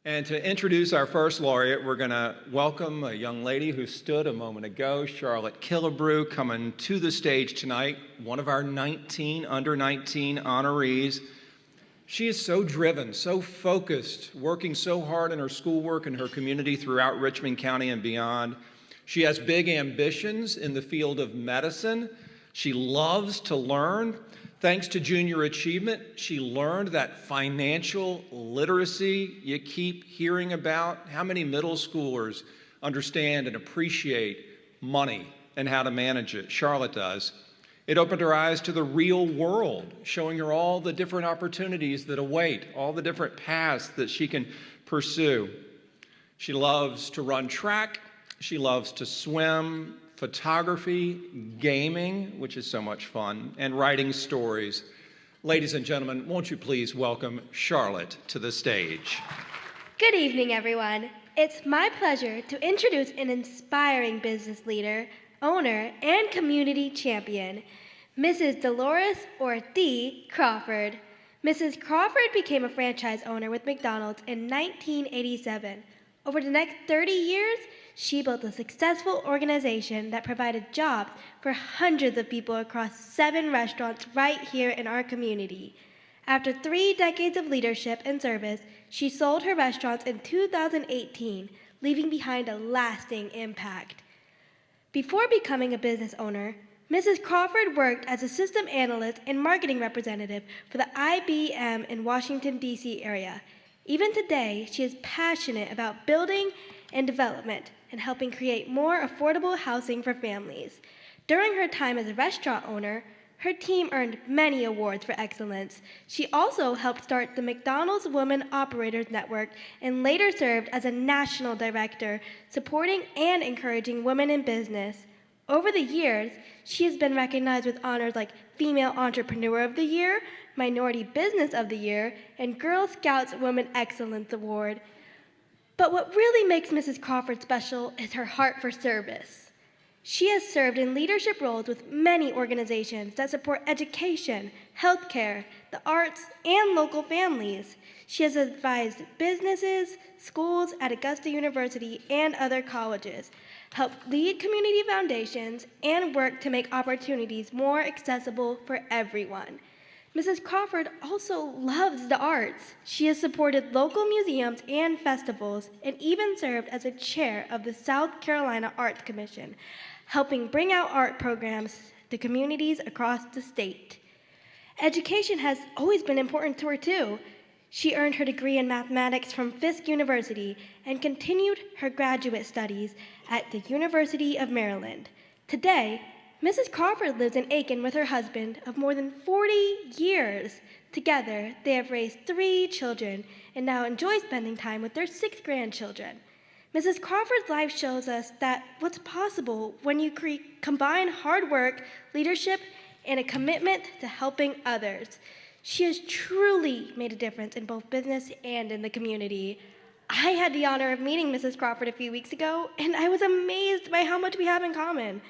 And to introduce our first laureate, we're going to welcome a young lady who stood a moment ago, Charlotte Killebrew, coming to the stage tonight, one of our under 19 honorees. She is so driven, so focused, working so hard in her schoolwork and her community throughout Richmond County and beyond. She has big ambitions in the field of medicine. She loves to learn. Thanks to Junior Achievement, she learned that financial literacy you keep hearing about. How many middle schoolers understand and appreciate money and how to manage it? Charlotte does. It opened her eyes to the real world, showing her all the different opportunities that await, all the different paths that she can pursue. She loves to run track. She loves to swim, photography, gaming, which is so much fun, and writing stories. Ladies and gentlemen, won't you please welcome Charlotte to the stage. Good evening, everyone. It's my pleasure to introduce an inspiring business leader, owner, and community champion, Mrs. Delores or D. Crawford. Mrs. Crawford became a franchise owner with McDonald's in 1987. Over the next 30 years, she built a successful organization that provided jobs for hundreds of people across 7 restaurants right here in our community. After 3 decades of leadership and service, she sold her restaurants in 2018, leaving behind a lasting impact. Before becoming a business owner, Mrs. Crawford worked as a system analyst and marketing representative for the IBM in Washington, D.C. area. Even today, she is passionate about building and development and helping create more affordable housing for families. During her time as a restaurant owner, her team earned many awards for excellence. She also helped start the McDonald's Women Operators Network and later served as a national director, supporting and encouraging women in business. Over the years, she has been recognized with honors like Female Entrepreneur of the Year, Minority Business of the Year, and Girl Scouts Women Excellence Award. But what really makes Mrs. Crawford special is her heart for service. She has served in leadership roles with many organizations that support education, healthcare, the arts, and local families. She has advised businesses, schools at Augusta University, and other colleges, helped lead community foundations, and worked to make opportunities more accessible for everyone. Mrs. Crawford also loves the arts. She has supported local museums and festivals and even served as a chair of the South Carolina Arts Commission, helping bring out art programs to communities across the state. Education has always been important to her, too. She earned her degree in mathematics from Fisk University and continued her graduate studies at the University of Maryland. Today, Mrs. Crawford lives in Aiken with her husband of more than 40 years. Together, they have raised 3 children and now enjoy spending time with their 6 grandchildren. Mrs. Crawford's life shows us that what's possible when you combine hard work, leadership, and a commitment to helping others. She has truly made a difference in both business and in the community. I had the honor of meeting Mrs. Crawford a few weeks ago, and I was amazed by how much we have in common.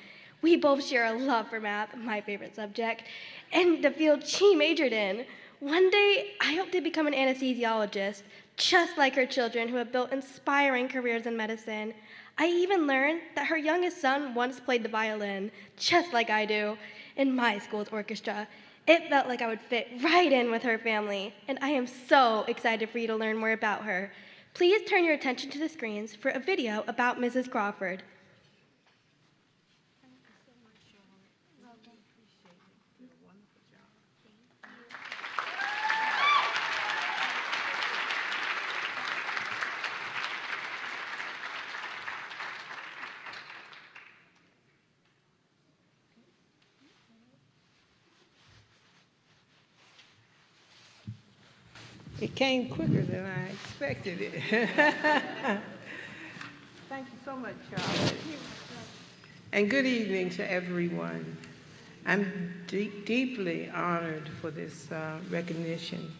We both share a love for math, my favorite subject, and the field she majored in. One day, I hope to become an anesthesiologist, just like her children who have built inspiring careers in medicine. I even learned that her youngest son once played the violin, just like I do, in my school's orchestra. It felt like I would fit right in with her family, and I am so excited for you to learn more about her. Please turn your attention to the screens for a video about Mrs. Crawford. It came quicker than I expected it. Thank you so much, Charlotte. And good evening to everyone. I'm deeply honored for this recognition,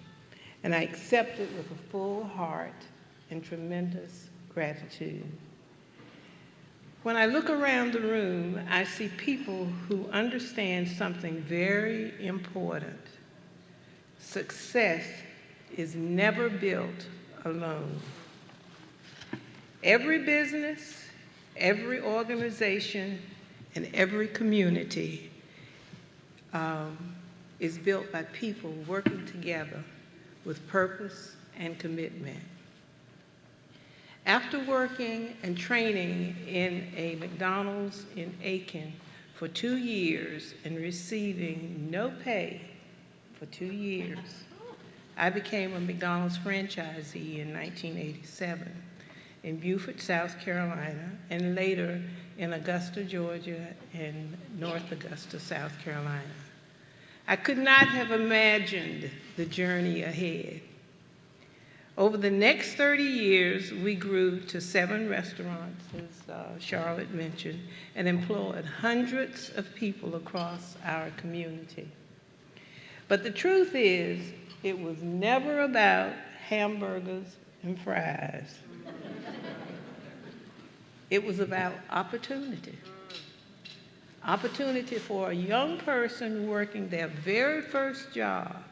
and I accept it with a full heart and tremendous gratitude. When I look around the room, I see people who understand something very important. Success is never built alone. Every business, every organization, and every community is built by people working together with purpose and commitment. After working and training in a McDonald's in Aiken for 2 years and receiving no pay for 2 years, I became a McDonald's franchisee in 1987 in Beaufort, South Carolina, and later in Augusta, Georgia, and North Augusta, South Carolina. I could not have imagined the journey ahead. Over the next 30 years, we grew to 7 restaurants, as Charlotte mentioned, and employed hundreds of people across our community. But the truth is, it was never about hamburgers and fries. It was about opportunity. Opportunity for a young person working their very first job.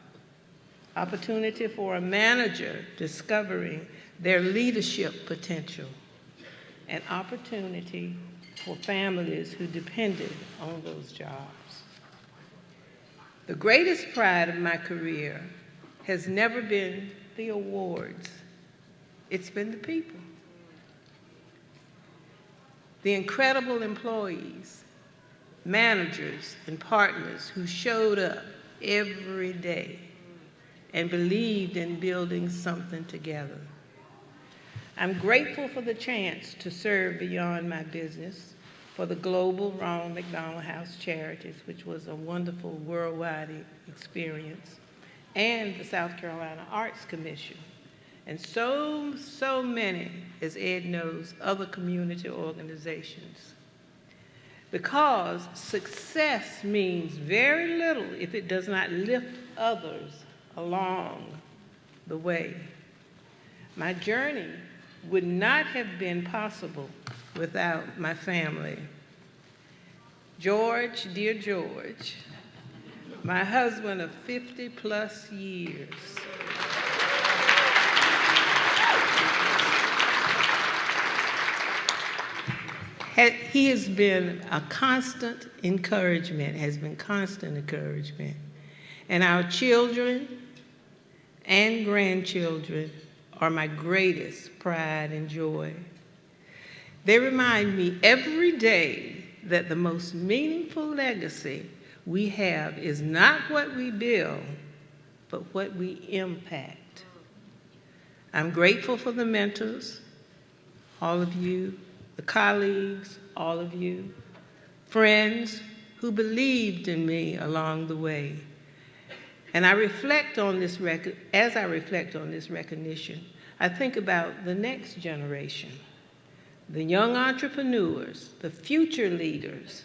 Opportunity for a manager discovering their leadership potential. And opportunity for families who depended on those jobs. The greatest pride of my career has never been the awards. It's been the people. The incredible employees, managers, and partners who showed up every day and believed in building something together. I'm grateful for the chance to serve beyond my business for the global Ronald McDonald House Charities, which was a wonderful worldwide experience, and the South Carolina Arts Commission, and so many, as Ed knows, other community organizations. Because success means very little if it does not lift others along the way. My journey would not have been possible without my family. George, dear George, my husband of 50+ years. He has been a constant encouragement, And our children and grandchildren are my greatest pride and joy. They remind me every day that the most meaningful legacy we have is not what we build, but what we impact. I'm grateful for the mentors, all of you, the colleagues, all of you, friends who believed in me along the way. And as I reflect on this recognition, I think about the next generation, the young entrepreneurs, the future leaders,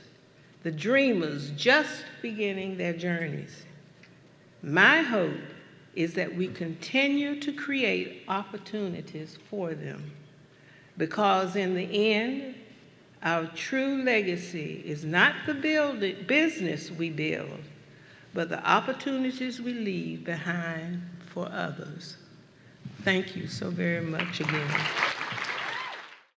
the dreamers just beginning their journeys. My hope is that we continue to create opportunities for them, because in the end, our true legacy is not the business we build, but the opportunities we leave behind for others. Thank you so very much again.